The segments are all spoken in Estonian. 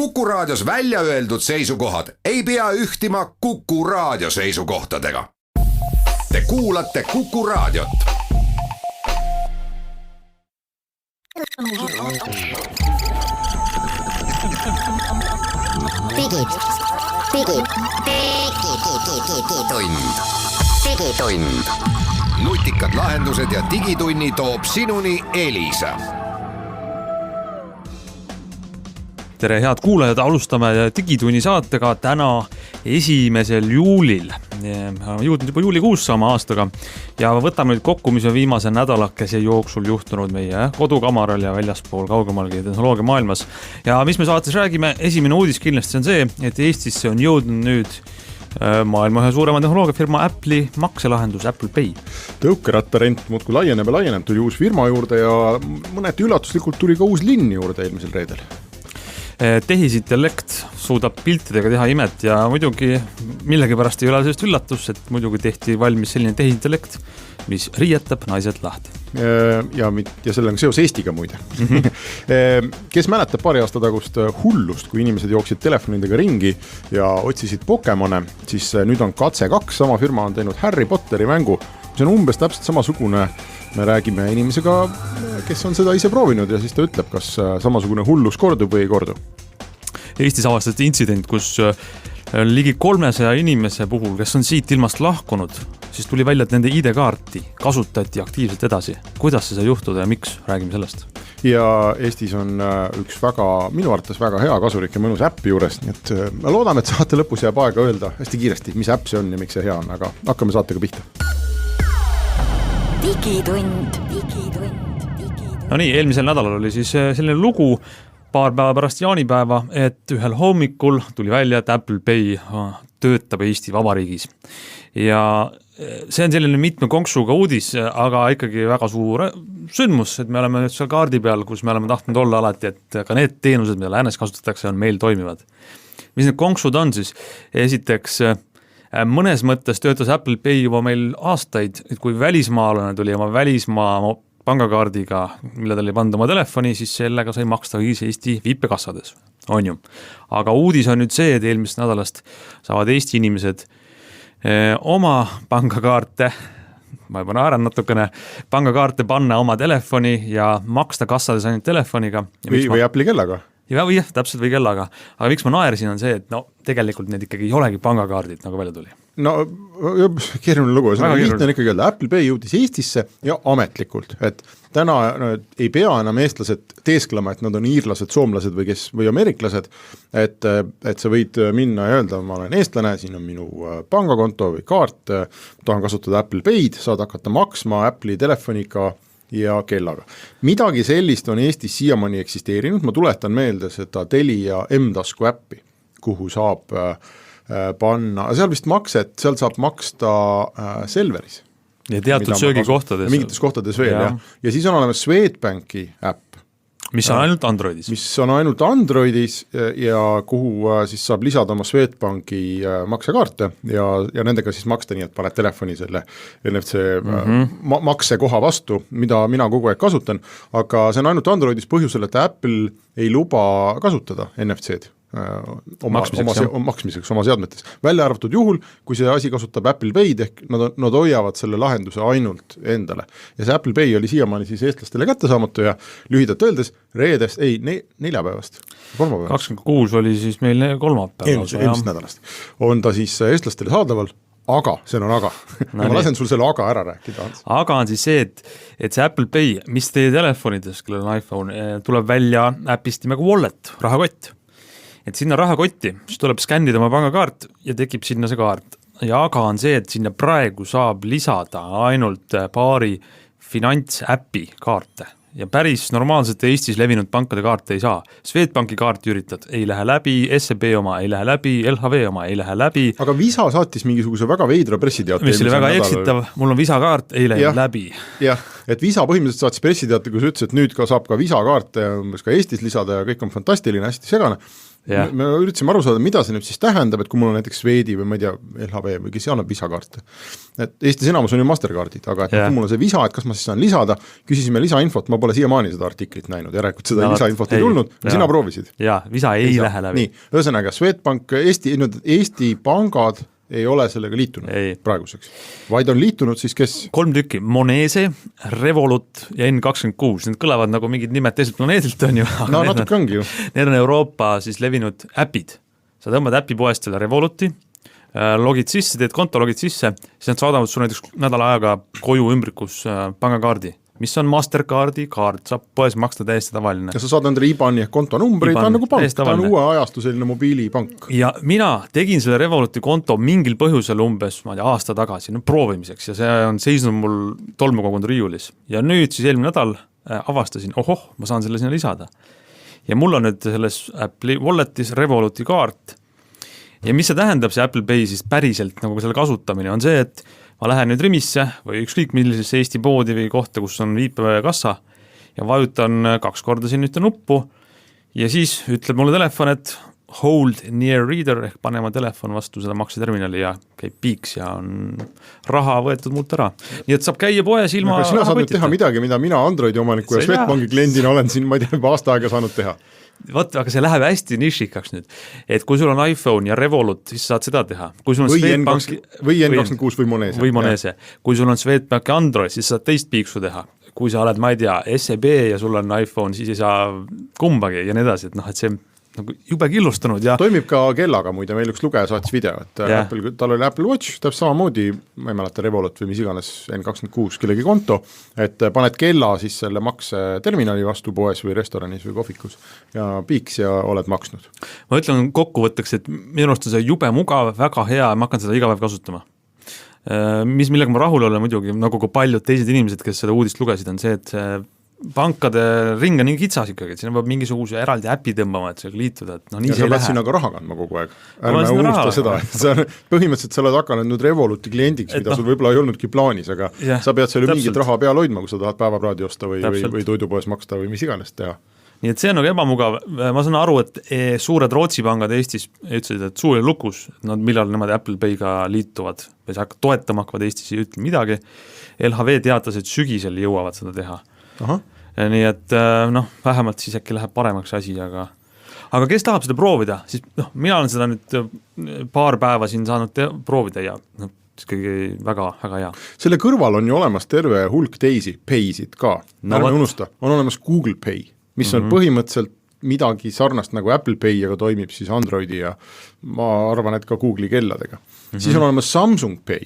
Kuku Raadios välja öeldud seisukohad ei pea ühtima Kuku Raadio seisukohtadega. Te kuulate Kuku Raadiot. Digitund. Nutikad lahendused ja digitunni toob sinuni Elisa. Tere, head kuulajad, alustame Digitunni saatega täna 1. juulil. Jõudnud juba juulikuusse oma aastaga ja võtame nüüd kokku, mis on viimase nädalakese jooksul juhtunud meie kodukamaral ja väljaspool kaugemalgi tehnoloogia maailmas. Ja mis me saates räägime, esimene uudis kindlasti on see, et Eestisse on jõudnud nüüd maailma ühe suurema tehnoloogiafirma Apple'i makselahendus Apple Pay. Tõukerattarent muudkui laieneb ja laieneb, tuli uus firma juurde ja mõneti üllatuslikult tuli ka uus linn juurde eelmisel reedel. Tehisintellekt suudab piltidega teha imet ja muidugi millegipärast ei ole sellest üllatus, et muidugi tehti valmis selline tehisintellekt, mis riietab naised lahti. Ja selle on seos Eestiga muide. Kes mäletab paari aasta tagust hullust, kui inimesed jooksid telefonidega ringi ja otsisid Pokemone, siis nüüd on Katse 2, sama firma on teinud Harry Potteri mängu, mis on umbes täpselt samasugune. Me räägime inimesega, kes on seda ise proovinud ja siis ta ütleb, kas samasugune hullus kordub või ei kordu. Eestis avastati intsident, kus ligi 300 inimese puhul, kes on siit ilmast lahkunud, siis tuli välja, et nende ID-kaarti kasutati aktiivselt edasi. Kuidas see sai juhtuda ja miks? Räägime sellest. Ja Eestis on üks minu arvates väga hea kasulik ja mõnus äppi juures, nii et ma loodame, et saate lõpus jääb aega öelda hästi kiiresti, mis äpp see on ja miks see hea on, aga hakkame saatega pihta. Digitund. No nii, eelmisel nädalal oli siis selline lugu paar päeva pärast jaanipäeva, et ühel hommikul tuli välja, et Apple Pay töötab Eesti Vabariigis. Ja see on selline mitme konksuga uudis, aga ikkagi väga suur sündmus, et me oleme nüüd seal kaardi peal, kus me oleme tahtnud olla alati, et ka need teenused, mida läänes kasutatakse, on meil toimivad. Mis need konksud on siis? Esiteks, mõnes mõttes töötas Apple Pay juba meil aastaid, et kui välismaalane tuli oma välismaa pangakaardiga, mille ta oli pannud oma telefoni, siis sellega sai maksta Eesti viipekassades, on ju. Aga uudis on nüüd see, et eelmist nädalast saavad Eesti inimesed oma pangakaarte, ma juba naeran natukene, pangakaarte panna oma telefoni ja maksta kassades ainult telefoniga. Või Apple'i kellaga. Ja või täpselt või kellaga. Aga miks ma naersin on see, et tegelikult need ikkagi ei olegi pangakaardid, nagu välja tuli. No, keeruline lugu. Lihtne on ikkagi öelda, Apple Pay jõudis Eestisse ja ametlikult. Et täna ei pea enam eestlased teesklema, et nad on iirlased, soomlased või ameeriklased, et sa võid minna ja öelda, ma olen eestlane, siin on minu pangakonto või kaart, tahan kasutada Apple Pay'd, saad hakata maksma Apple'i telefoniga ja kellaga. Midagi sellist on Eestis siiamaani eksisteerinud, ma tuletan meelde seda Telia M-tasku äppi, kuhu saab panna, seal vist makset, seal saab maksta Selveris. Ja teatud söögikohtades. Mingites kohtades veel, jah. Ja siis on olemas Swedbanki äpp. Mis on ainult Androidis. Mis on ainult Androidis ja kuhu siis saab lisada oma Swedbanki maksekaarte ja nendega siis maksta nii, et paned telefoni selle NFC maksekoha vastu, mida mina kogu aeg kasutan, aga see on ainult Androidis põhjusel, et Apple ei luba kasutada NFC-d. Maksmiseks oma seadmetes. Välja arvatud juhul, kui see asi kasutab Apple Pay'd, ehk nad hoiavad selle lahenduse ainult endale. Ja see Apple Pay oli siiamaani siis eestlastele kättesaamatu ja lühidalt öeldes reedest, neljapäevast, 26 oli siis meil kolmapäev. Eelmist nädalast. On ta siis eestlastele saadaval, aga, see on aga. Ma lasen sul selle aga ära rääkida. Aga on siis see, et see Apple Pay, mis teie telefonides, kellel on iPhone, tuleb välja äpist nimega Wallet, rahakott. Et sinna rahakotti, siis tuleb skännida oma pangakaart ja tekib sinna see kaart. Ja aga on see, et sinna praegu saab lisada ainult paari finantsäppi kaarte. Ja päris normaalselt Eestis levinud pankade kaarte ei saa. Swedbanki kaarti üritad, ei lähe läbi, SEB oma ei lähe läbi, LHV oma ei lähe läbi. Aga Visa saatis mingisuguse väga veidra pressiteate. Mis oli väga eksitav, mul on Visa kaart, ei lähe läbi. Jah, et Visa põhimõtteliselt saatis pressiteate, kus ütles, et nüüd saab ka Visa kaarte ka Eestis lisada ja kõik on fantastiline, hästi segane. me üritasime aru saada, mida see nüüd siis tähendab, et kui mul on näiteks Swedi või ma ei tea, LHV või kes annab visakaarte. Et Eestis enamus on ju Mastercardid, aga et kui mul on see visa, et kas ma siis saan lisada, küsisime lisainfot, ma pole siiamaani seda artiklit näinud, järelikult seda lisainfot ei tulnud, sina proovisid. Jaa, visa ei lähe läbi. Nii, ühesõnaga, Swedbank, Eesti pangad ei ole sellega liitunud praeguseks, vaid on liitunud siis kes? 3 tükki, Monese, Revolut ja N26, need kõlavad nagu mingid nimed teiselt planeedilt on ju. No natuke ongi ju. Need on Euroopa siis levinud äpid. Sa tõmbad äpi poest selle Revoluti, logid sisse, teed konto, logid sisse, siis nad saadavad sul näiteks nädala ajaga koju ümbrikus pangakaardi, mis on Mastercardi kaart, saab poes maksta täiesti tavaline. Ja sa saad endale IBAN-i ehk kontonumbreid, ta on nagu pank, ta on uue ajastu selline mobiilipank. Ja mina tegin selle Revoluti konto mingil põhjusel umbes, ma ei tea, aasta tagasi, provimiseks ja see on seisnud mul tolmukogunud riiulis. Ja nüüd siis eelmine nädal avastasin, ma saan selle sinna lisada. Ja mul on nüüd selles Apple Walletis Revoluti kaart. Ja mis see tähendab, see Apple Pay siis päriselt nagu selle kasutamine on see, et ma lähen nüüd Rimisse või ükskõik millisesse Eesti poodi või kohta, kus on viipekassa ja vajutan 2 korda siin ühte nuppu ja siis ütleb mulle telefon, et hold near reader ehk pane oma telefon vastu seda makseterminali ja käib piiks ja on raha võetud mult ära. Nii et saab käia poes ilma sina saad nüüd teha midagi, mida mina Androidi omaniku ja Swedbanki kliendina olen siin, ma ei tea, juba aasta aega saanud teha. Vot, aga see läheb hästi nišikaks nüüd, et kui sul on iPhone ja Revolut, siis saad seda teha. Kui sul on või N26 või Monese. Või Monese. Kui sul on Swedbank ja Android, siis saad teist piiksu teha. Kui sa oled, ma ei tea, SEB ja sul on iPhone, siis ei saa kumbagi ja nii edasi, et see nagu jube killustunud ja toimib ka kellaga muide, meil üks lugeja saatis video, et Apple, tal oli Apple Watch, täpselt samamoodi, ma ei mäleta Revolut või mis iganes N26 kellegi konto, et paned kella siis selle makseterminali vastu poes või restoranis või kohvikus ja piiks ja oled maksnud. Ma ütlen kokkuvõtteks, et minu arust on see jube mugav, väga hea, ma hakkan seda iga päev kasutama. Millega ma rahul olen muidugi, nagu ka paljud teised inimesed, kes seda uudist lugesid, on see, et pankade ring on nii kitsas ikkagi, et sinna peab mingisuguse eraldi äpi tõmbama, et sellega liituda, et nii see ei lähe. Ja sa pead sinna ka raha kandma kogu aeg. Ärme unusta seda, et põhimõtteliselt sa oled hakanud nüüd Revoluti kliendiks, mida sul võib-olla ei olnudki plaanis, aga sa pead seal ju mingit raha peal hoidma, kui sa tahad päevapraadi osta või toidupoes maksta või mis iganes teha. Nii et see on nagu ebamugav, ma saan aru, et suured Rootsi pangad Eestis ütlesid, et suu oli lukus, et millal nemad Apple Pay'ga liituvad või sa toetama hakkavad Eestis ei ütle midagi. LHV teatas, et sügisel jõuavad seda teha. Nii et vähemalt siis äkki läheb paremaks asi, aga kes tahab seda proovida, siis mina olen seda nüüd paar päeva siin saanud proovida ja väga, väga hea. Selle kõrval on ju olemas terve hulk teisi Paysid ka, ärme unusta, on olemas Google Pay, mis on põhimõtteliselt midagi sarnast nagu Apple Pay, aga toimib siis Androidi ja ma arvan, et ka Google'i kelladega. Siis on olemas Samsung Pay,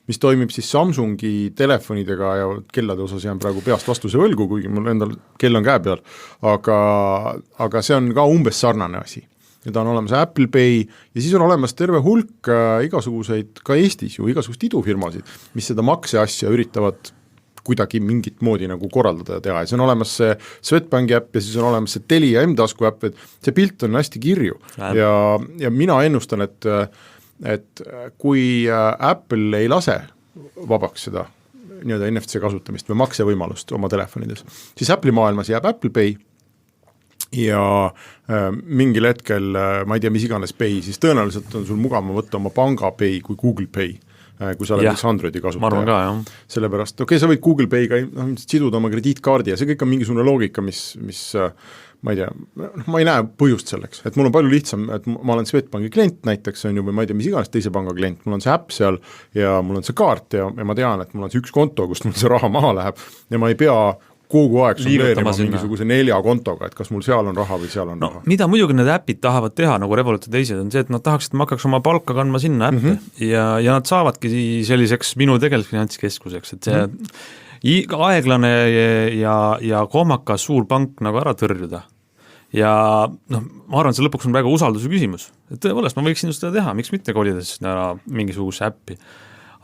mis toimib siis Samsungi telefonidega ja kellade osas jään praegu peast vastuse võlgu, kuigi mul endal kell on käe peal, aga see on ka umbes sarnane asi. Ja ta on olemas Apple Pay ja siis on olemas terve hulk igasuguseid, ka Eestis ju igasugust idufirmasid, mis seda makseasja üritavad kuidagi mingit moodi nagu korraldada ja teha ja see on olemas see Swedbanki äpp ja siis on olemas see Telia M-tasku äpp, et see pilt on hästi kirju ja mina ennustan, et kui Apple ei lase vabaks seda nii-öelda NFC kasutamist või maksevõimalust oma telefonides, siis Apple'i maailmas jääb Apple Pay ja mingil hetkel, ma ei tea, mis iganes Pay, siis tõenäoliselt on sul mugav võtta oma panga Pay kui Google Pay, kui sa oled üks Androidi kasutaja. Sellepärast, sa võid Google Pay'ga siduda oma krediitkaardi ja see kõik on mingisugune loogika, mis ma ei tea, ma ei näe põhjust selleks, et mul on palju lihtsam, et ma olen Swedbanki klient näiteks, on ju, või ma ei tea, mis iganes teise panga klient, mul on see äpp seal ja mul on see kaart ja ma tean, et mul on see üks konto, kust mul see raha maha läheb ja ma ei pea kogu aeg sondeerima mingisuguse 4 kontoga, et kas mul seal on raha või seal on raha. Mida muidugi need äpid tahavad teha, nagu Revolut ja teised, on see, et nad tahaks, et ma hakkaks oma palka kandma sinna äppe ja nad saavadki selliseks minu tegelikult finantskeskuseks, et see aeglane ja kohmakas suur pank nagu ära tõrjuda. Ja ma arvan, et see lõpuks on väga usalduse küsimus. Et tõepoolest, ma võiksin seda teha, miks mitte kolida mingisuguse äppi.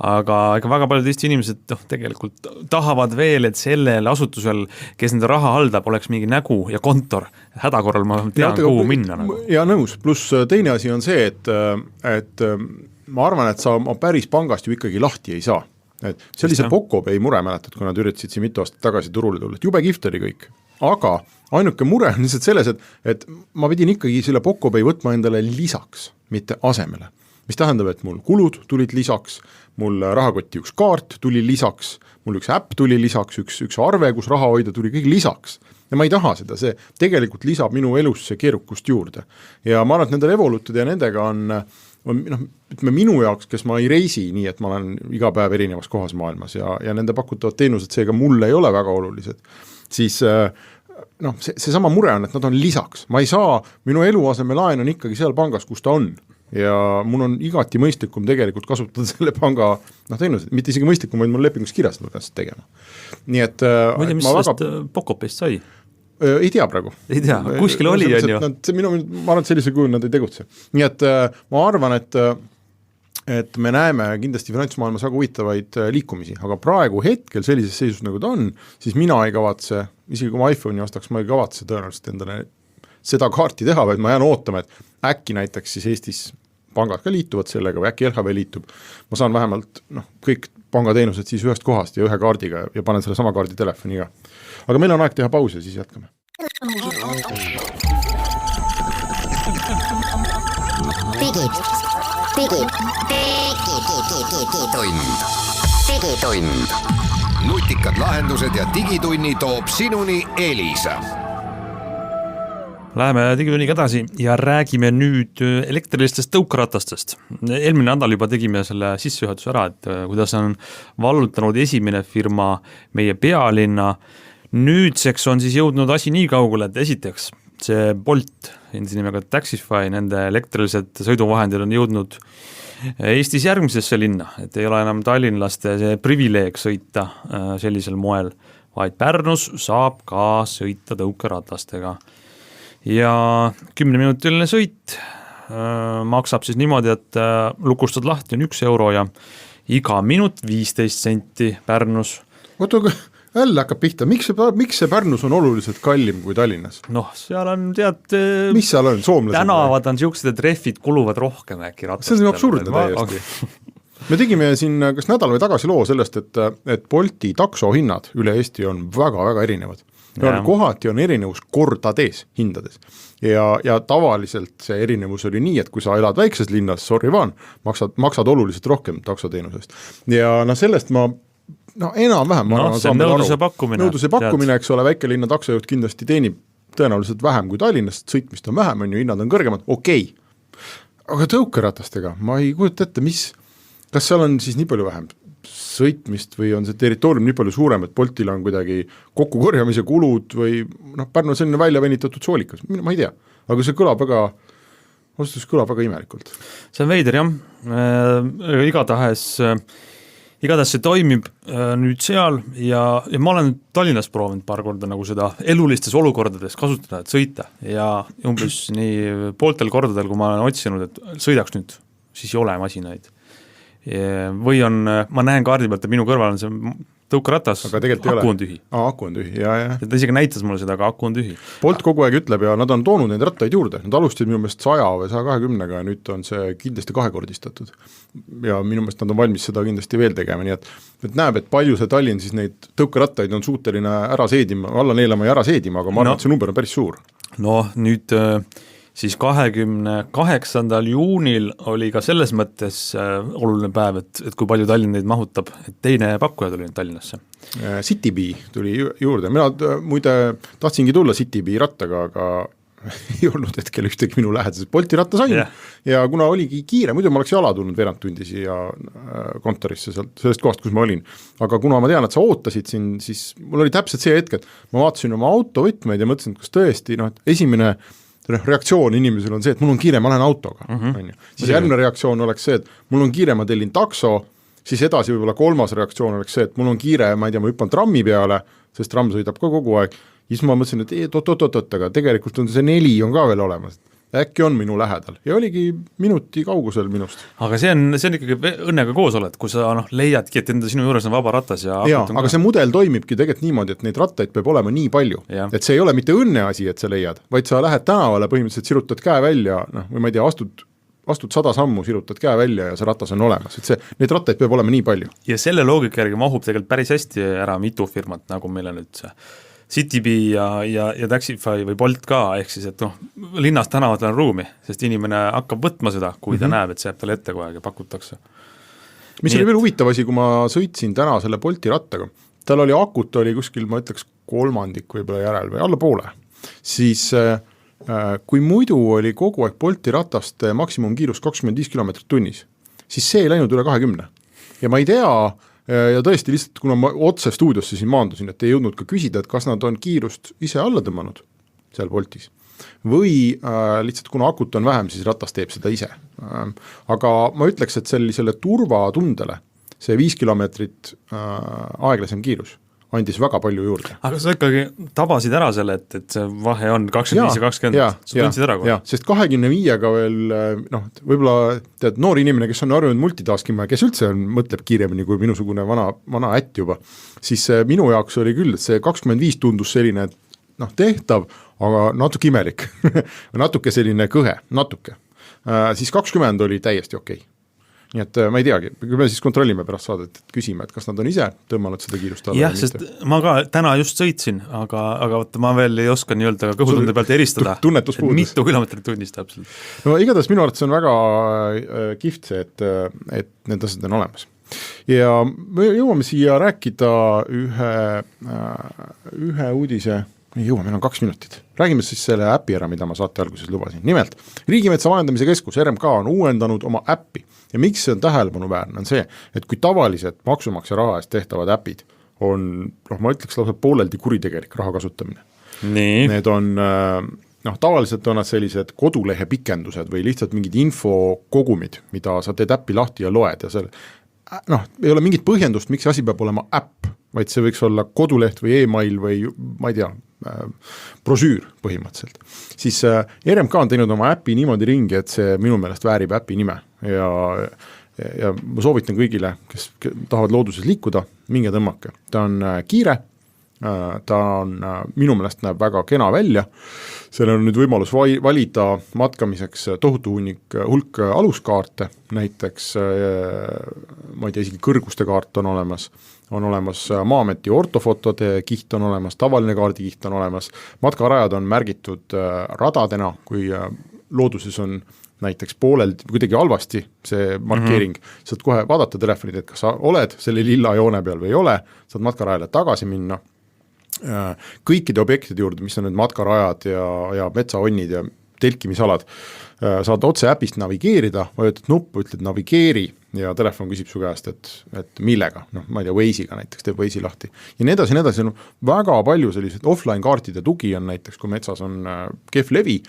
Aga väga paljud Eesti inimesed tegelikult tahavad veel, et sellel asutusel, kes nende raha haldab, oleks mingi nägu ja kontor. Hädakorral ma tean, kuhu minna. Nagu. Ja nõus, pluss teine asi on see, et ma arvan, et sa päris pangast ju ikkagi lahti ei saa. Et sellise Pokopay mure mäletad, kui nad üritasid siin mitu aastat tagasi turule tulla, et jube kihvt oli kõik. aga ainuke mure on lihtsalt selles, et ma pidin ikkagi selle Pocopay võtma endale lisaks, mitte asemele. Mis tähendab, et mul kulud tulid lisaks, mul rahakotti üks kaart tuli lisaks, mul üks äpp tuli lisaks, üks arve, kus raha hoida tuli kõik lisaks. Ja ma ei taha seda, see tegelikult lisab minu elusse keerukust juurde. Ja ma arvan, et nendel Evolutide ja nendega on ütleme minu jaoks, kes ma ei reisi nii, et ma olen iga päev erinevas kohas maailmas ja nende pakutavad teenused seega mulle ei ole väga olulised, siis see sama mure on, et nad on lisaks. Ma ei saa, minu eluasemelaen on ikkagi seal pangas, kus ta on. Ja mul on igati mõistlikum tegelikult kasutada selle panga teenused, mitte isegi mõistlikum, vaid mul lepingus kirjas, et ma pean seda tegema. Nii et ma ei tea, mis sellest Pocopayst sai? Ei tea praegu. Ei tea, kuskil oli, on ju. Ma arvan, et sellisel kujul nad ei tegutse. Nii et ma arvan, et me näeme kindlasti finantsmaailmas väga huvitavaid liikumisi, aga praegu hetkel sellises seisus, nagu ta on, siis mina ei kavatse, isegi kui ma iPhone'i ostaks, ma ei kavatse tõenäoliselt endale seda kaarti teha, vaid ma jään ootama, et äkki näiteks siis Eestis pangad ka liituvad sellega või äkki LHV liitub. Ma saan vähemalt kõik pangateenused siis ühest kohast ja ühe kaardiga ja panen selle sama kaardi telefoniga. Aga meil on aeg teha pausi ja siis jätkame. Digitund. Nutikad lahendused ja digitunni toob sinuni Elisa. Läheme digitunniga edasi ja räägime nüüd elektrilistest tõukeratastest. Eelmine nädal juba tegime selle sissejuhatuse ära, et kuidas on vallutanud esimene firma meie pealinna. Nüüdseks on siis jõudnud asi nii kaugele, et esiteks see Bolt, endise nimega Taxify, nende elektrilised sõiduvahendid on jõudnud Eestis järgmisesse linna, et ei ole enam tallinlaste see privileeg sõita sellisel moel, vaid Pärnus saab ka sõita tõukeratastega. Ja 10-minutiline sõit maksab siis niimoodi, et lukustad lahti on 1 euro ja iga minut 15 senti Pärnus. Oota, jälle hakkab pihta, miks see Pärnus on oluliselt kallim kui Tallinnas? Seal on mis seal on, soomlased? Tänavad on siuksed, et rehvid kuluvad rohkem äkki ratastele. See on absurdne täiesti. Me tegime siin kas nädal või tagasi loo sellest, et Bolti taksohinnad üle Eesti on väga-väga erinevad. Kohati on erinevus kordades hindades ja tavaliselt see erinevus oli nii, et kui sa elad väikses linnas, maksad oluliselt rohkem taksoteenusest ja sellest ma enam-vähem see on nõudluse pakkumine, eks ole, väikelinna taksojuht kindlasti teenib tõenäoliselt vähem kui Tallinnast, sõitmist on vähem, hinnad on kõrgemad, okei. Aga tõukeratastega ma ei kujuta ette, kas seal on siis nii palju vähem sõitmist või on see territoorium nii palju suurem, et Boltil on kuidagi kokkukorjamise kulud või Pärnu on selline välja venitatud soolikas, ma ei tea, aga see kõlab väga imelikult. See on veider, jah. Igatahes see toimib nüüd seal ja ma olen Tallinnas proovinud paar korda nagu seda elulistes olukordades kasutada, et sõita ja umbes nii pooltel kordadel, kui ma olen otsinud, et sõidaks nüüd, siis ei ole masinaid. Või ma näen kaardi pealt, et minu kõrval on see tõukeratas, aku on tühi. Aku on tühi, ja. Ta isegi näitas mulle seda, aga aku on tühi. Bolt kogu aeg ütleb ja nad on toonud neid rattaid juurde, nad alustasid minu meelest 100 või 120 ja nüüd on see kindlasti 2-kordistatud. Ja minu meelest nad on valmis seda kindlasti veel tegema, nii et näeb, et palju see Tallinn siis neid tõukerattaid on suuteline ära seedima, alla neelama ja ära seedima, aga ma arvan, et see number on päris suur. Nüüd siis 28. juunil oli ka selles mõttes oluline päev, et kui palju Tallinn neid mahutab, et teine pakkuja tuli Tallinnasse. Citybee tuli juurde, mina muide tahtsingi tulla Citybee rattaga, aga ei olnud hetkel ühtegi minu lähedases. Bolti ratta sain ja kuna oligi kiire, muidu ma oleks jala tulnud veerand tundi siia kontorisse sellest kohast, kus ma olin. Aga kuna ma tean, et sa ootasid siin, siis mul oli täpselt see hetk, et ma vaatasin oma autovõtmeid ja mõtlesin, kas tõesti, esimene reaktsioon inimesel on see, et mul on kiire, ma lähen autoga. Siis järgmine reaktsioon oleks see, et mul on kiire, ma tellin takso, siis edasi võib-olla kolmas reaktsioon oleks see, et mul on kiire, ma ei tea, ma hüppan trammi peale, sest tramm sõidab ka kogu aeg, siis ma mõtlesin, et oot, aga tegelikult on see 4 on ka veel olemas. Äkki on minu lähedal ja oligi minuti kaugusel minust. Aga see on ikkagi õnnega koos oled, kui sa leiadki, et enda sinu juures on vaba ratas ja aga see mudel toimibki tegelikult niimoodi, et neid rattaid peab olema nii palju, et see ei ole mitte õnne asi, et sa leiad, vaid sa lähed tänavale, põhimõtteliselt sirutad käe välja, või ma ei tea, astud 100 sammu, sirutad käe välja ja see ratas on olemas, et neid rattaid peab olema nii palju. Ja selle loogika järgi mahub tegelikult päris hästi ära mitu firmat, nagu meil on nüüd Citybee ja Taxify või Bolt ka, ehk siis, et linnas tänavatel on ruumi, sest inimene hakkab võtma seda, kui ta näeb, et see jääb talle ette kogu aeg ja pakutakse. Mis oli veel huvitav asi, kui ma sõitsin täna selle Bolti rattaga, tal oli akut oli kuskil, ma ütleks, kolmandik võib-olla järel või alla poole, siis kui muidu oli kogu aeg Bolti ratast maksimumkiirus 25 km tunnis, siis see ei läinud üle 20. Ja ma ei tea, ja tõesti lihtsalt, kuna ma otse stuudiosse siin maandusin, et ei jõudnud ka küsida, et kas nad on kiirust ise alla tõmmanud seal Boltis või lihtsalt kuna akut on vähem, siis ratas teeb seda ise. Aga ma ütleks, et sellisele turvatundele see 5 kilomeetrit aeglasem kiirus andis väga palju juurde. Aga sa ikkagi tabasid ära selle, et see vahe on 25 ja 20, sa tundsid ära kohe? Sest 25-ga veel, võib-olla tead, noor inimene, kes on arvunud multitaskima ja kes üldse mõtleb kiiremini kui minusugune vana ätt juba, siis minu jaoks oli küll, et see 25 tundus selline, et tehtav, aga natuke imelik natuke selline kõhe, natuke. Siis 20 oli täiesti okei. Nii et ma ei teagi, me siis kontrollime pärast saadet, et küsime, et kas nad on ise tõmmanud seda kiirust alla. Jah, sest ma ka täna just sõitsin, aga võtta, ma veel ei oska nii-öelda kõhutunde pealt eristada, mitu kilomeetrit tunnis täpselt. No igatahes minu arvates on väga kihvt see, et need asjad on olemas. Ja me jõuame siia rääkida ühe uudise, meil on 2 minutit. Räägime siis selle äpi ära, mida ma saate alguses lubasin. Nimelt, Riigimetsa Majandamise Keskus RMK on uuendanud oma äppi ja miks see on tähelepanuväärne on see, et kui tavalised maksumaksja raha eest tehtavad äpid on, ma ütleks lausa pooleldi kuritegelik raha kasutamine. Nii. Need on, tavaliselt on nad sellised kodulehe pikendused või lihtsalt mingid infokogumid, mida sa teed äppi lahti ja loed ja seal, ei ole mingit põhjendust, miks see asi peab olema äpp, vaid see võiks olla koduleht või e-mail või ma ei tea, brosüür põhimõtteliselt. Siis RMK on teinud oma äppi niimoodi ringi, et see minu meelest väärib äppi nime ja ma soovitan kõigile, kes tahavad looduses liikuda, minge tõmmake. Ta on kiire, ta on minu meelest näeb väga kena välja, seal on nüüd võimalus valida matkamiseks tohutu hulk aluskaarte, näiteks ma ei tea, isegi kõrguste kaart on olemas Maa-ameti ortofotode kiht on olemas, tavaline kaardikiht on olemas, matkarajad on märgitud radadena, kui looduses on näiteks poolel kuidagi halvasti see markeering, saad kohe vaadata telefonid, et kas sa oled selle lilla joone peal või ei ole, saad matkarajale tagasi minna, kõikide objektide juurde, mis on need matkarajad ja metsaonnid ja telkimisalad, saad otse äpist navigeerida, vajutad nuppu, ütled navigeeri ja telefon küsib su käest, et millega, ma ei tea, Waze'iga näiteks teeb Waze'i lahti. Ja nii edasi, väga palju sellised offline kaartide tugi on näiteks, kui metsas on kehv levi,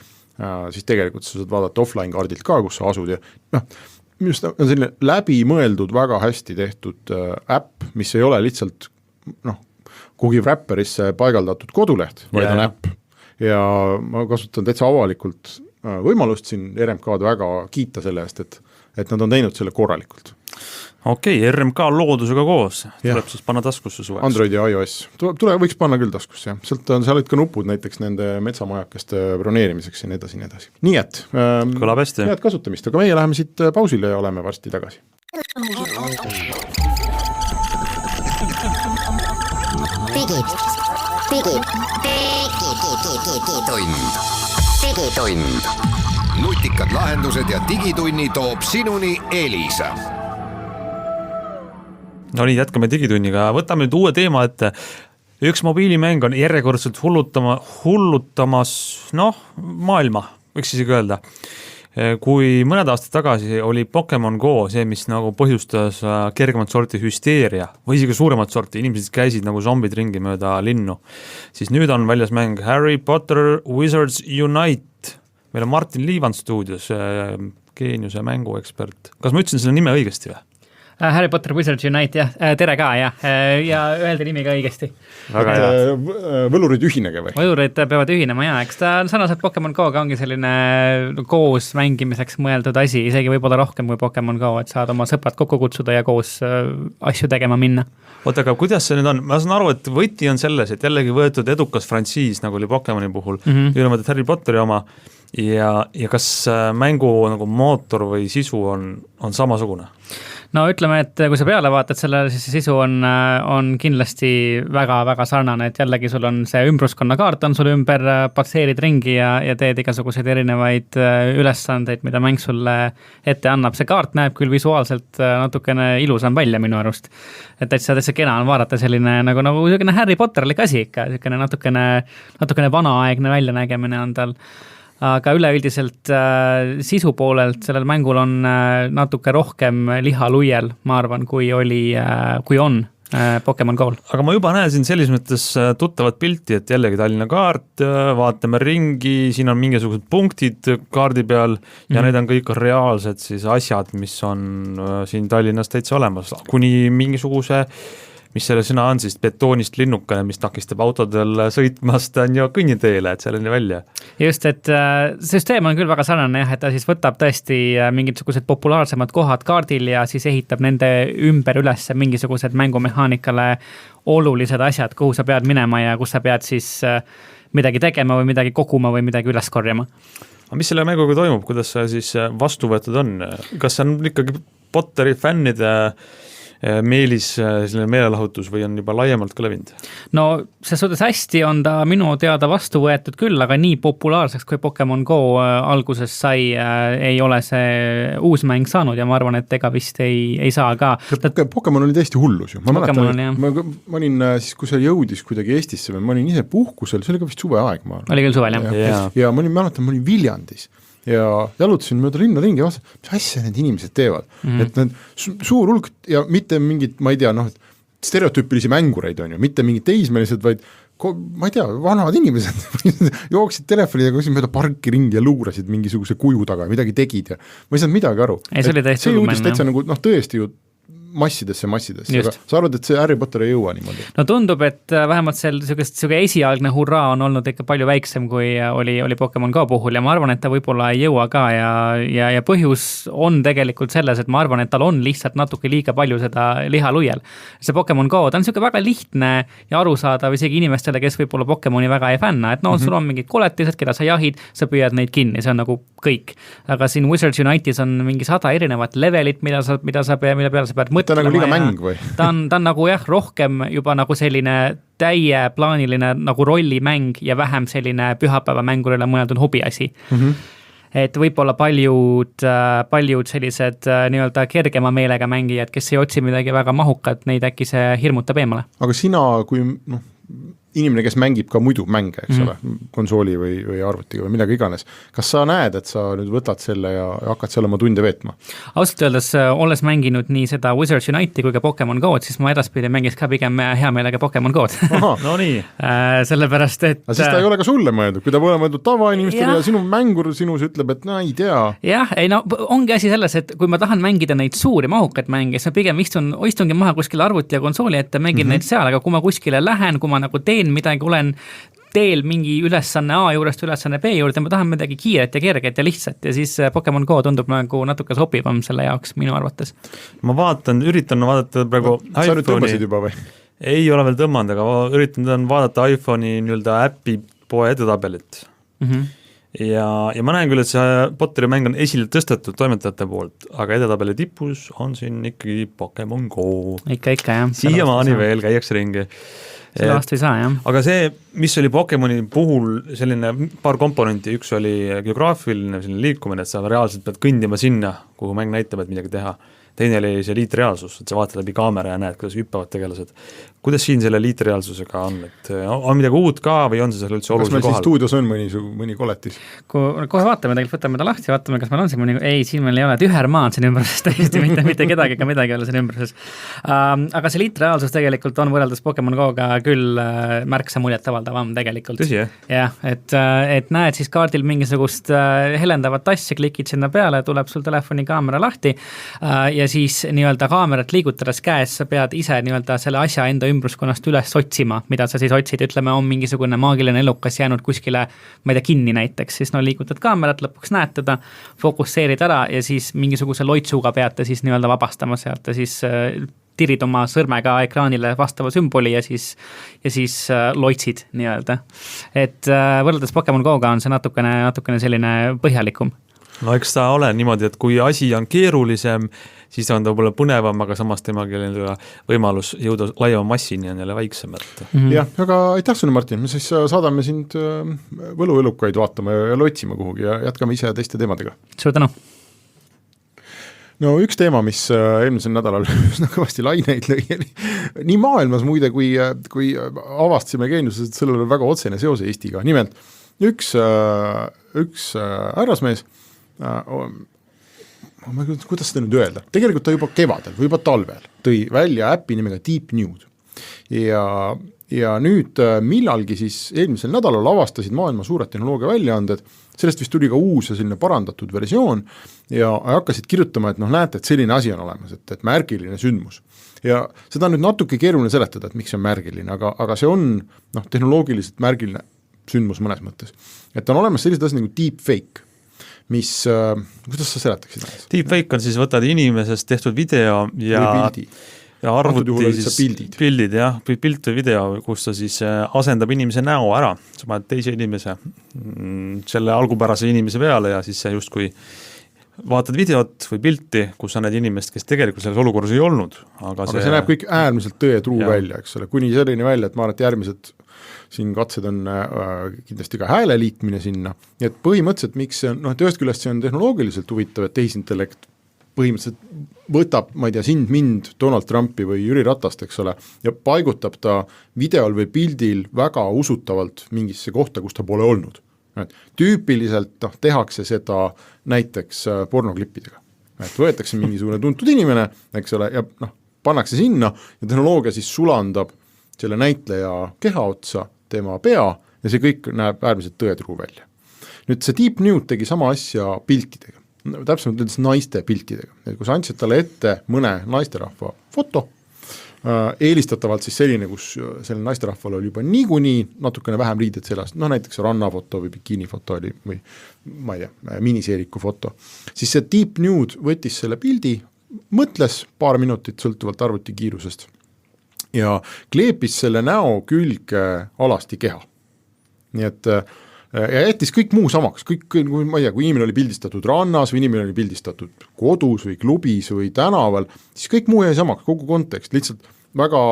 siis tegelikult sa saad vaadata offline kaardilt ka, kus sa asud ja minu arust on selline läbimõeldud, väga hästi tehtud äpp, mis ei ole lihtsalt kuhugi wrapperisse paigaldatud koduleht, vaid on äpp. Ja ma kasutan täitsa avalikult võimalust siin RMK-d väga kiita selle eest, et nad on teinud selle korralikult. Okei, RMK loodusega koos, tuleb siis panna taskusse suveks. Android ja iOS, võiks panna küll taskusse, seal olid ka nupud näiteks nende metsamajakeste broneerimiseks ja nii edasi. Nii et, head kasutamist, aga meie läheme siit pausile ja oleme varsti tagasi. Digitund. Nutikad lahendused ja digitunni toob sinuni Elisa. No nii, jätkame digitunniga. Võtame nüüd uue teema, et üks mobiilimäng on järjekordselt hullutamas maailma, võiks isegi öelda. Kui mõned aastad tagasi oli Pokemon Go see, mis nagu põhjustas kergemat sorti hüsteeria või isegi suuremat sorti, inimesed käisid nagu zombid ringi mööda linnu, siis nüüd on väljas mäng Harry Potter Wizards Unite. Meil on Martin Liivand stuudios, geeniuse mänguekspert. Kas ma ütlesin selle nime õigesti või? Harry Potter Wizards Unite, jah, tere ka, ja öeldi nimi ka õigesti. Võlurid ühinege või? Võlurid peavad ühinema, ja eks ta sarnaselt Pokemon Go-ga ongi selline koos mängimiseks mõeldud asi, isegi võib-olla rohkem kui Pokemon Go, et saad oma sõprad kokku kutsuda ja koos asju tegema minna. Oota, aga kuidas see nüüd on? Ma saan aru, et võti on selles, et jällegi võetud edukas frantsiis, nagu oli Pokemoni puhul, ülemad, et Harry Potteri oma, ja kas mängu nagu mootor või sisu on samasugune? no ütleme, et kui sa peale vaatad, sellele siis see sisu on kindlasti väga-väga sarnane, et jällegi sul on see ümbruskonna kaart on sul ümber, passeerid ringi ja teed igasuguseid erinevaid ülesandeid, mida mäng sulle ette annab. See kaart näeb küll visuaalselt natukene ilusam välja minu arust. Et täitsa kena on vaadata selline nagu selline Harry Potterlik asi ikka, natukene vanaaegne väljanägemine on tal. Aga üleüldiselt sisu poolelt sellel mängul on natuke rohkem liha luiel, ma arvan, kui on Pokemon Go'l. Aga ma juba näen siin selles mõttes tuttavat pilti, et jällegi Tallinna kaart, vaatame ringi, siin on mingisugused punktid kaardi peal ja need on kõik reaalsed siis asjad, mis on siin Tallinnas täitsa olemas, kuni mingisuguse mis selle sõna on siis betoonist linnukene, mis takistab autodel sõitmast on ju kõnniteele, et selleni välja. Just, et süsteem on küll väga sarnane jah, et ta siis võtab tõesti mingisugused populaarsemad kohad kaardil ja siis ehitab nende ümber üles mingisugused mängumehaanikale olulised asjad, kuhu sa pead minema ja kus sa pead siis midagi tegema või midagi koguma või midagi üles korjama. Aga mis selle mänguga toimub, kuidas see siis vastu võetud on? Kas see on ikkagi Potteri fännide meelis selline meelelahutus või on juba laiemalt ka levinud? No see suhtes hästi on ta minu teada vastu võetud küll, aga nii populaarseks kui Pokemon Go alguses sai, ei ole see uus mäng saanud ja ma arvan, et ega vist ei saa ka. Pokemon oli täiesti hullus ju. Ma mäletan, ma olin siis, kui see jõudis kuidagi Eestisse, ma olin ise puhkusel, see oli ka vist suveaeg. Oli küll suvel, jah. Ja ma olin Viljandis. Ja jalutasin mööda linna ringi ja vaatasin, mis asja need inimesed teevad. Et need suur hulk ja mitte mingid, ma ei tea, stereotüüpilisi mängureid on ju, mitte mingid teismelised, vaid ma ei tea, vanad inimesed jooksid telefonidega mööda parki ringi ja luurasid mingisuguse kuju taga, midagi tegid ja ma ei saanud midagi aru. See jõudis täitsa nagu, tõesti ju massidesse, aga sa arvad, et see Harry Potter ei jõua niimoodi? No tundub, et vähemalt selline esialgne hurraa on olnud ikka palju väiksem, kui oli Pokemon Go puhul ja ma arvan, et ta võib-olla ei jõua ka ja põhjus on tegelikult selles, et ma arvan, et tal on lihtsalt natuke liiga palju seda liha luiel. See Pokemon Go, ta on selline väga lihtne ja arusaadav isegi inimestele, kes võib-olla Pokemoni väga ei fänna, et sul on mingid koletised, keda sa jahid, sa püüad neid kinni, see on nagu kõik. Aga siin Wizards Unitis on mingi 100 erinevat levelit, mille peale sa pead ta on nagu liiga mäng või? Ta on nagu jah, rohkem juba nagu selline täieplaaniline nagu rollimäng ja vähem selline pühapäevamängurile mõeldud hobiasi. Et võib-olla paljud sellised nii-öelda kergema meelega mängijad, kes ei otsi midagi väga mahukat, neid äkki see hirmutab eemale. Aga sina, kui inimene, kes mängib ka muidu mänge, eks ole, konsooli või arvutiga või midagi iganes, kas sa näed, et sa nüüd võtad selle ja hakkad seal oma tunde veetma? Ausalt öeldes, olles mänginud nii seda Wizards Unite'i kui ka Pokemon Go'd, siis ma edaspidi mängis ka pigem hea meelega Pokemon Go'd. No nii. Sellepärast, et aga siis ta ei ole ka sulle mõeldud, kui ta pole mõeldud tavainimestele ja sinu mängur sinus ütleb, et ei tea. Jah, ongi asi selles, et kui ma tahan mängida neid suuri mahukat mänge, siis ma pigem istungi maha kuskile arvuti ja konsooli ette, mängin neid seal, aga kui ma kuskile lähen, kui ma nagu teen midagi, olen teel mingi ülesanne A juurest ülesanne B juurde, ma tahan midagi kiiret ja kerget ja lihtsat ja siis Pokemon Go tundub nagu natuke sobivam selle jaoks minu arvates. Ma üritan vaadata praegu iPhone'i. Sa nüüd tõmbasid juba või? Ei ole veel tõmmanud, aga ma üritan vaadata iPhone'i nii-öelda äpi poe edetabelit. Ja ma näen küll, et see Potteri mäng on esile tõstetud toimetajate poolt, aga edetabeli tipus on siin ikkagi Pokemon Go. Ikka, jah. Siiamaani veel käiakse ringi. Selle aasta ei saa, jah. Aga see, mis oli Pokemoni puhul selline paar komponenti, üks oli geograafiline selline liikumine, et sa reaalselt pead kõndima sinna, kuhu mäng näitab, et midagi teha. Teine oli see liitreaalsus, et sa vaatad läbi kaamera ja näed, kuidas hüppavad tegelased. Kuidas siin selle liitreaalsusega on? Et on midagi uut ka või on see seal üldse olulisel kohal? Kas meil siis stuudios on mõni koletis? Kohe vaatame, võtame ta lahti, vaatame, kas meil on siin mõni... Ei, siin meil ei ole, tühermaa on siin ümbruses täiesti, mitte kedagi ega midagi ei ole siin ümbruses. Aga see liitreaalsus tegelikult on võrreldes Pokemon Go-ga küll märksa muljet avaldavam tegelikult. Tõsi, jah? Jah, et näed siis kaardil mingisugust helendavat asja, klikid sinna peale, tuleb sul telefoni kaamera lahti ja siis nii-öelda kaamerat liigutades käes sa pead ise nii-öelda selle asja enda ümbruskonnast üles otsima, mida sa siis otsid, ütleme, on mingisugune maagiline elukas jäänud kuskile, ma ei tea, kinni näiteks, siis liigutad kaamerat, lõpuks näed teda, fokusseerid ära ja siis mingisuguse loitsuga peate siis nii-öelda vabastama sealt ja siis tirid oma sõrmega ekraanile vastava sümboli ja siis loitsid nii-öelda. Et võrreldes Pokemon Go-ga on see natukene selline põhjalikum. No eks ta ole niimoodi, et kui asi on keerulisem, siis on ta võib-olla põnevam, aga samas temagi võimalus jõuda laiema massini on jälle väiksem. Jah, aga aitäh sulle, Martin, me siis saadame sind võluelukaid vaatama ja lotsima kuhugi ja jätkame ise teiste teemadega. Suur tänu! No üks teema, mis eelmisel nädalal üsna kõvasti laineid lõi, nii maailmas muide, kui avastasime Geeniuses, et sellel on väga otsene seos Eestiga. Nimelt, üks härrasmees, kuidas seda nüüd öelda, tegelikult ta juba kevadel või juba talvel tõi välja äppi nimega Deep Nude. Ja nüüd millalgi siis eelmisel nädalal avastasid maailma suured tehnoloogia väljaanded, sellest vist tuli ka uus ja selline parandatud versioon ja hakkasid kirjutama, et näete, et selline asi on olemas, et märgiline sündmus. Ja seda on nüüd natuke keeruline seletada, et miks see on märgiline, aga see on tehnoloogiliselt märgiline sündmus mõnes mõttes. Et on olemas sellised asjad nagu deepfake, mis, kuidas sa seletaksid? Deepfake on siis võtad inimesest tehtud video ja arvuti siis pildid, jah, pilt või video, kus ta siis asendab inimese näo ära, sa paned teise inimese selle algupärase inimese peale ja siis see justkui vaatad videot või pilti, kus sa näed inimest, kes tegelikult selles olukorras ei olnud. Aga see näeb kõik äärmiselt tõetruu välja, eks ole, kuni selline välja, et ma arvan, et järgmised siin katsed on kindlasti ka hääle liitmine sinna, et põhimõtteliselt miks see on, et ühest küljest see on tehnoloogiliselt huvitav, et tehisintellekt põhimõtteliselt võtab, ma ei tea, sind, mind, Donald Trumpi või Jüri Ratast, eks ole, ja paigutab ta videol või pildil väga usutavalt mingisse kohta, kus ta pole olnud. Tüüpiliselt tehakse seda näiteks pornoklippidega. Et võetakse mingisugune tuntud inimene, eks ole, ja pannakse sinna ja tehnoloogia siis sulandab selle näitleja keha otsa, tema pea ja see kõik näeb äärmiselt tõetruu välja. Nüüd see Deep Nude tegi sama asja piltidega. Täpsemalt ütles naiste piltidega, et kui sa andsid talle ette mõne naisterahva foto, eelistatavalt siis selline, kus selle naisterahval oli juba niikuinii natukene vähem riided seljas, näiteks rannafoto või bikiinifoto oli või ma ei tea, miniseeriku foto, siis see Deep Nude võttis selle pildi, mõtles paar minutit sõltuvalt arvuti kiirusest ja kleepis selle näo külge alasti keha. Nii et ja jättis kõik muu samaks, kõik, ma ei tea, kui inimene oli pildistatud rannas või inimene oli pildistatud kodus või klubis või tänaval, siis kõik muu jäi samaks, kogu kontekst, lihtsalt väga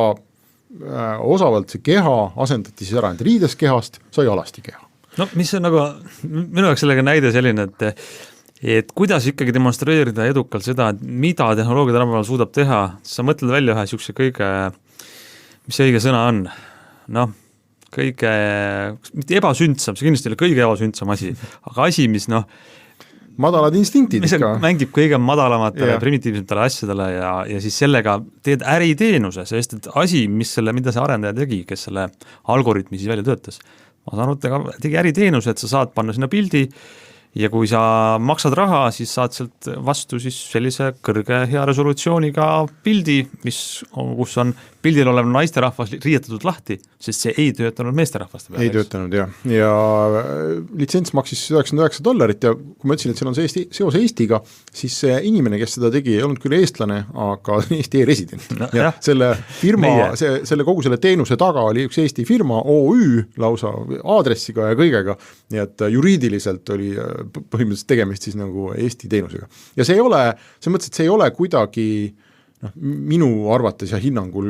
osavalt see keha asendati siis ära, et riides kehast sai alasti keha. No mis on nagu, minu jaoks sellega näide selline, et kuidas ikkagi demonstreerida edukalt seda, et mida tehnoloogia tänapäeval suudab teha, sa mõtled välja ühe siukse kõige, mis see õige sõna on, kõige, mitte ebasündsam, see kindlasti oli kõige ebasündsam asi, aga asi, mis madalad instinktid mis mängib kõige madalamatele primitiivsetele asjadele ja siis sellega teed äriteenuse, sest et asi, mida see arendaja tegi, kes selle algoritmi siis välja töötas, ma saan aru, tegi äriteenuse, et sa saad panna sinna pildi ja kui sa maksad raha, siis saad sealt vastu siis sellise kõrge hea resolutsiooniga pildi, kus on pildil olev naisterahvas riietatud lahti, sest see ei töötanud meesterahvaste peale. Ei töötanud, ja litsents maksis $99 ja kui ma ütlesin, et seal on see seos Eestiga, siis see inimene, kes seda tegi, ei olnud küll eestlane, aga Eesti e-resident. Ja selle firma, selle kogu selle teenuse taga oli üks Eesti firma, OÜ, lausa aadressiga ja kõigega, nii et juriidiliselt oli põhimõtteliselt tegemist siis nagu Eesti teenusega. Ja see ei ole, see mõttes, et see ei ole kuidagi minu arvates ja hinnangul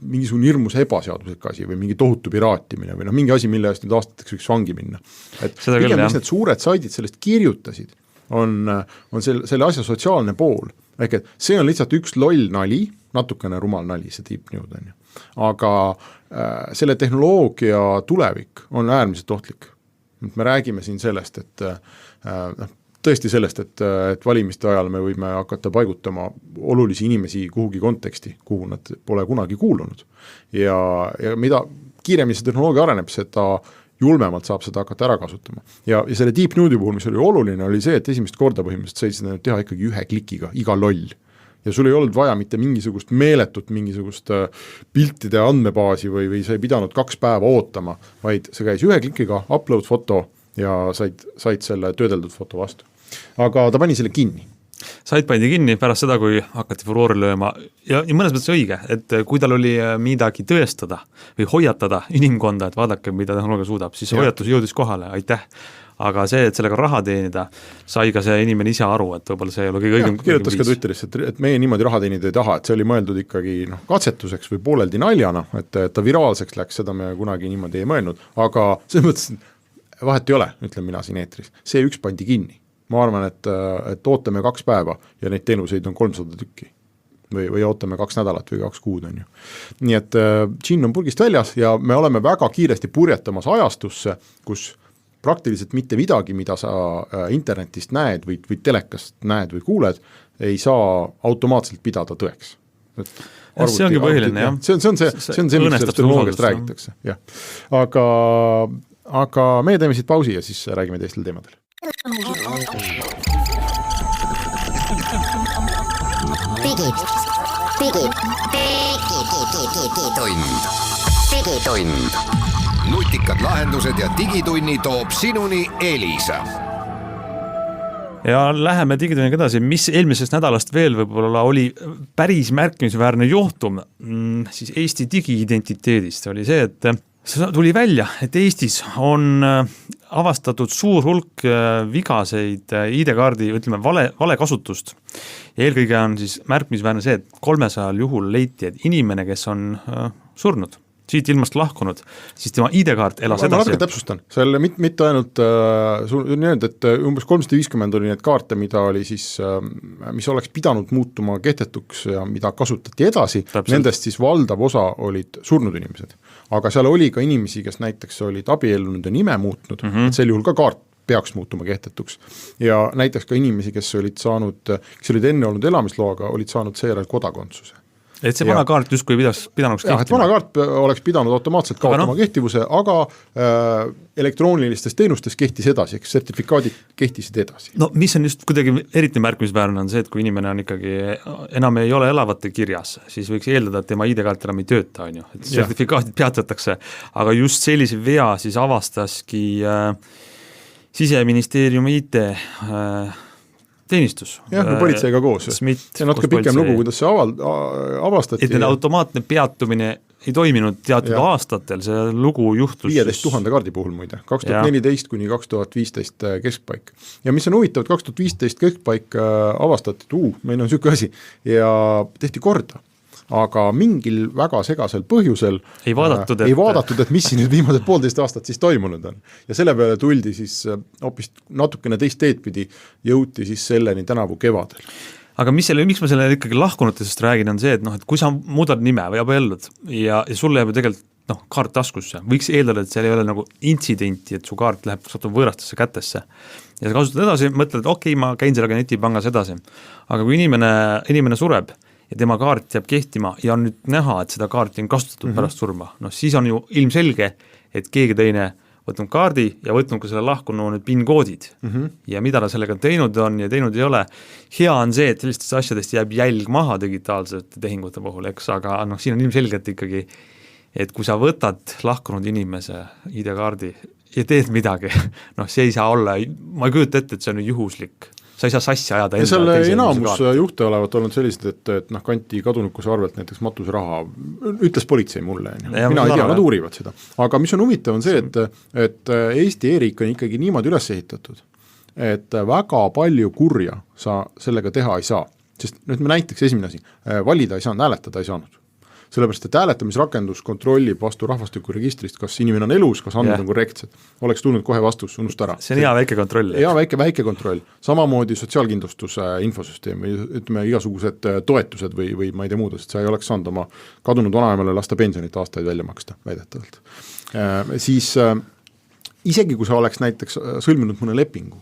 mingisugune hirmus ebaseaduslik asi või mingi tohutu piraatimine või mingi asi, mille eest nüüd aastateks võiks vangi minna. Et pigem mis need suured saidid sellest kirjutasid, on selle asja sotsiaalne pool. Ehk et see on lihtsalt üks loll nali, natukene rumal nali, see Deep Nude on ju. Aga selle tehnoloogia tulevik on äärmiselt ohtlik. Me räägime siin sellest, et tõesti sellest, et valimiste ajal me võime hakata paigutama olulisi inimesi kuhugi konteksti, kuhu nad pole kunagi kuulunud. Ja mida kiiremini see tehnoloogia areneb, seda julmemalt saab seda hakata ära kasutama. Ja selle Deep Nude'i puhul, mis oli oluline, oli see, et esimest korda põhimõtteliselt said seda teha ikkagi ühe klikiga, iga loll. Ja sul ei olnud vaja mitte mingisugust meeletut, mingisugust piltide andmebaasi või sa ei pidanud 2 päeva ootama, vaid see käis ühe klikiga, upload foto ja said selle töödeldud foto vastu. Aga ta pani selle kinni. Said pandi kinni pärast seda, kui hakati furoori lööma ja mõnes mõttes õige, et kui tal oli midagi tõestada või hoiatada inimkonda, et vaadake, mida tehnoloogia suudab, siis hoiatus jõudis kohale, aitäh. aga see, et sellega raha teenida, sai ka see inimene ise aru, et võib-olla see ei ole kõige õigem. Kirjutas ka Twitterisse, et meie niimoodi raha teenida ei taha, et see oli mõeldud ikkagi katsetuseks või pooleldi naljana, et ta viraalseks läks, seda me kunagi niimoodi ei mõelnud, aga selles mõttes vahet ei ole, ütlen mina siin eetris, see üks pandi kinni. Ma arvan, et ootame 2 päeva ja neid teenuseid on 300 tükki. Või ootame 2 nädalat või 2 kuud on ju. Nii et džinn on purgist väljas ja me oleme väga kiiresti purjetamas ajastusse, kus praktiliselt mitte midagi, mida sa internetist näed või telekast näed või kuuled, ei saa automaatselt pidada tõeks. See ongi põhiline, jah. See on see, mis sellest tehnoloogiast räägitakse. Jah. Aga me teeme siit pausi ja siis räägime teistel teemadel. Digitund. Nutikad lahendused ja digitunni toob sinuni Elisa. Ja läheme digitunniga edasi, mis eelmisest nädalast veel võib-olla oli päris märkimisväärne juhtum siis Eesti digiidentiteedist oli see, et tuli välja, et Eestis on avastatud suur hulk vigaseid ID-kaardi, ütleme, vale kasutust. Ja eelkõige on siis märkimisväärne see, et 300 juhul leiti, et inimene, kes on surnud, siit ilmast lahkunud, siis tema ID-kaart elas edasi. Ma natuke täpsustan, seal mitte ainult et umbes 350 oli need kaarte, mida oli siis, mis oleks pidanud muutuma kehtetuks ja mida kasutati edasi, nendest siis valdav osa olid surnud inimesed. Aga seal oli ka inimesi, kes näiteks olid abiellunud ja nime muutnud, et sel juhul ka kaart peaks muutuma kehtetuks. Ja näiteks ka inimesi, kes olid enne olnud elamisloaga, olid saanud seejärel kodakondsuse. Et see vana kaart justkui pidanuks kehtima. Et vana kaart oleks pidanud automaatselt kaotama kehtivuse, aga elektroonilistes teenustes kehtis edasi, eks sertifikaadid kehtisid edasi. No mis on just kuidagi eriti märkimisväärne on see, et kui inimene on ikkagi enam ei ole elavate kirjas, siis võiks eeldada, et tema ID-kaart enam ei tööta, on ju. Et sertifikaadid peatatakse, aga just sellise vea siis avastaski Siseministeeriumi IT teenistus. Jah, politseiga koos. See on natuke pikem lugu, kuidas see avastati. Et automaatne peatumine ei toiminud teatud aastatel, see lugu juhtus 15 000 kaardi puhul muide, 2014 kuni 2015 keskpaik. Ja mis on huvitav, 2015 keskpaik avastati, et meil on selline asi ja tehti korda. Aga mingil väga segasel põhjusel ei vaadatud, et mis siin nüüd viimased 1,5 aastat siis toimunud on. Ja selle peale tuldi siis hoopis natukene teist teed pidi, jõuti siis selleni tänavu kevadel. Aga miks ma selle ikkagi lahkunutest räägin, on see, et kui sa muudad nime või abiellud ja sulle jääb ju tegelikult kaart taskusse, võiks eeldada, et seal ei ole nagu intsidenti, et su kaart läheb satub võõrastesse kätesse. Ja sa kasutad edasi, mõtled, et okei, ma käin sellega netipangas edasi. Aga kui inimene sureb, ja tema kaart jääb kehtima ja on nüüd näha, et seda kaarti on kasutatud pärast surma, siis on ju ilmselge, et keegi teine võtnud kaardi ja võtnud ka selle lahkunu nüüd PIN-koodid ja mida ta sellega teinud on ja teinud ei ole. Hea on see, et sellistest asjadest jääb jälg maha digitaalsete tehingute puhul, eks, aga siin on ilmselgelt ikkagi, et kui sa võtad lahkunud inimese ID-kaardi ja teed midagi, see ei saa olla, ma ei kujuta ette, et see on juhuslik. Sa ei saa sassi ajada. Ja selle enamus juhte olevat olnud sellised, et kanti kadunukuse arvelt näiteks matusraha, ütles politsei mulle. Mina ei tea, nad uurivad seda. Aga mis on huvitav on see, et Eesti e-riik on ikkagi niimoodi üles ehitatud, et väga palju kurja sa sellega teha ei saa. Sest nüüd me näiteks esimene asi, valida ei saanud, hääletada ei saanud. Sellepärast, et hääletamisrakendus kontrollib vastu rahvastikuregistrist, kas inimene on elus, kas andmed on korrektsed. Oleks tulnud kohe vastus, unust ära. See on hea väike kontroll. Hea väike kontroll. Samamoodi sotsiaalkindlustuse infosüsteem või ütleme igasugused toetused või ma ei tea muudest, sa ei oleks saanud oma kadunud vanaemale lasta pensionit aastaid välja maksta, väidetavalt. Siis isegi kui sa oleks näiteks sõlminud mõne lepingu,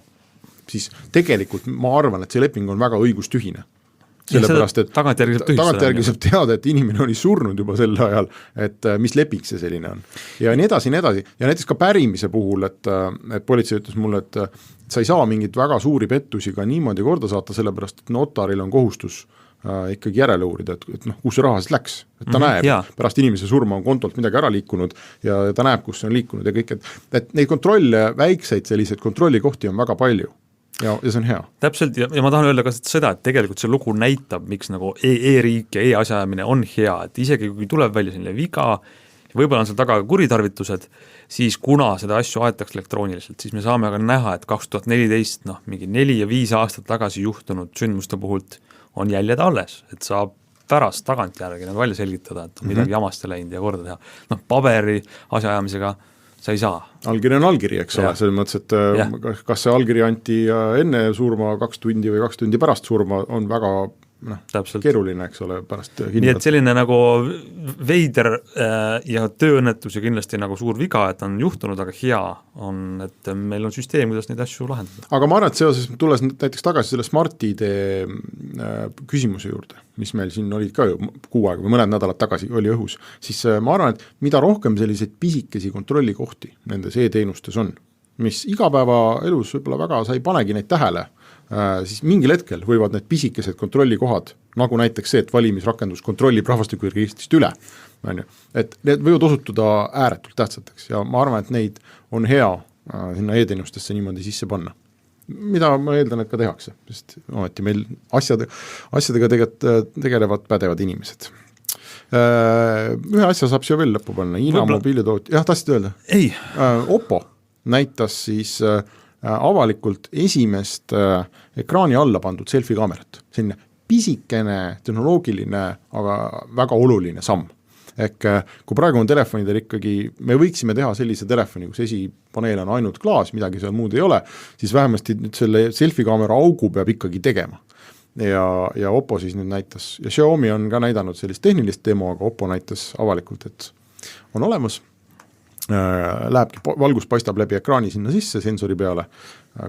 siis tegelikult ma arvan, et see leping on väga õigustühine. Sellepärast, et tagantjärgi saab teada, et inimene oli surnud juba sel ajal, et mis leping see selline on. Ja nii edasi. Ja näiteks ka pärimise puhul, et politsei ütles mulle, et sa ei saa mingit väga suuri pettusi ka niimoodi korda saata, sellepärast, et notaril on kohustus ikkagi järele uurida, et kus see raha siis läks. Et ta näeb, pärast inimese surma on kontolt midagi ära liikunud ja ta näeb, kus see on liikunud ja kõik, et neid kontrolle, väikseid selliseid kontrollikohti on väga palju. Ja see on hea. Täpselt ja ma tahan öelda ka seda, et tegelikult see lugu näitab, miks nagu e-riik ja e-asjaajamine on hea, et isegi kui tuleb välja selline viga võib-olla on seal taga kuritarvitused, siis kuna seda asju aetakse elektrooniliselt, siis me saame ka näha, et 2014, mingi 4 ja 5 aastat tagasi juhtunud sündmuste puhult on jäljed alles, et saab pärast tagantjärgi nagu välja selgitada, et midagi jamasti läinud ja korda teha. Paberi asjaajamisega sa ei saa. Allkiri on allkiri, eks ole, selles mõttes, et kas see allkiri anti enne surma 2 tundi või 2 tundi pärast surma on väga keeruline, eks ole, pärast hindada. Nii et selline nagu veider ja tööõnnetus ja kindlasti nagu suur viga, et on juhtunud, aga hea on, et meil on süsteem, kuidas neid asju lahendada. Aga ma arvan, et seoses tulles näiteks tagasi selle Smart-ID küsimuse juurde, mis meil siin olid ka ju kuu aega või mõned nädalad tagasi oli õhus, siis ma arvan, et mida rohkem selliseid pisikesi kontrollikohti nendes e-teenustes on, mis igapäevaelus võib-olla väga sa ei panegi neid tähele, siis mingil hetkel võivad need pisikesed kontrollikohad, nagu näiteks see, et valimisrakendus kontrollib rahvastikuregistrist üle, et need võivad osutuda ääretult tähtsateks ja ma arvan, et neid on hea sinna e-teenustesse niimoodi sisse panna. Mida ma eeldan, et ka tehakse, sest ometi meil asjadega tegelevad pädevad inimesed. Ühe asja saab siia veel lõppu panna, Hiina mobiilitoot, tahtsid öelda? Ei. Oppo näitas siis avalikult esimest ekraani alla pandud selfie kaamerat. Selline pisikene, tehnoloogiline, aga väga oluline samm. Ehk kui praegu on telefonidel ikkagi, me võiksime teha sellise telefoni, kus esipaneel on ainult klaas, midagi seal muud ei ole, siis vähemasti nüüd selle selfie kaamera augu peab ikkagi tegema. Ja Oppo siis nüüd näitas, ja Xiaomi on ka näidanud sellist tehnilist demo, aga Oppo näitas avalikult, et on olemas. Lähebki, valgus paistab läbi ekraani sinna sisse sensori peale,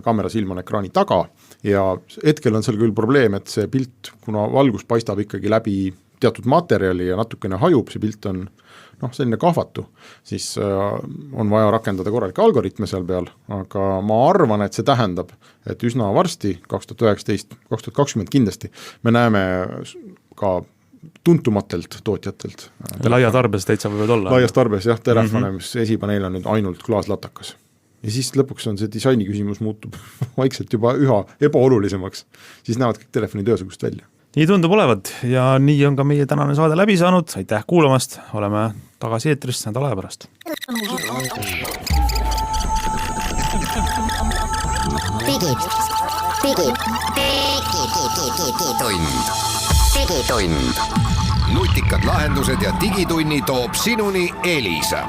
kaamera silm on ekraani taga ja hetkel on seal küll probleem, et see pilt, kuna valgus paistab ikkagi läbi teatud materjali ja natukene hajub, see pilt on selline kahvatu, siis on vaja rakendada korralikke algoritme seal peal, aga ma arvan, et see tähendab, et üsna varsti, 2019, 2020 kindlasti, me näeme ka tuntumatelt tootjatelt. Laia tarbes täitsa võivad olla. Laias tarbes, telefone, mis esipaneel on nüüd ainult klaaslatakas. Ja siis lõpuks on see disaini küsimus muutub vaikselt juba üha ebaolulisemaks. Siis näevad kõik telefoni töösugust välja. Nii tundub olevat ja nii on ka meie tänane saade läbi saanud. Aitäh kuulamast, oleme tagasi eetrist nädala aja pärast. Digitund. Nutikad lahendused ja digitunni toob sinuni Elisa.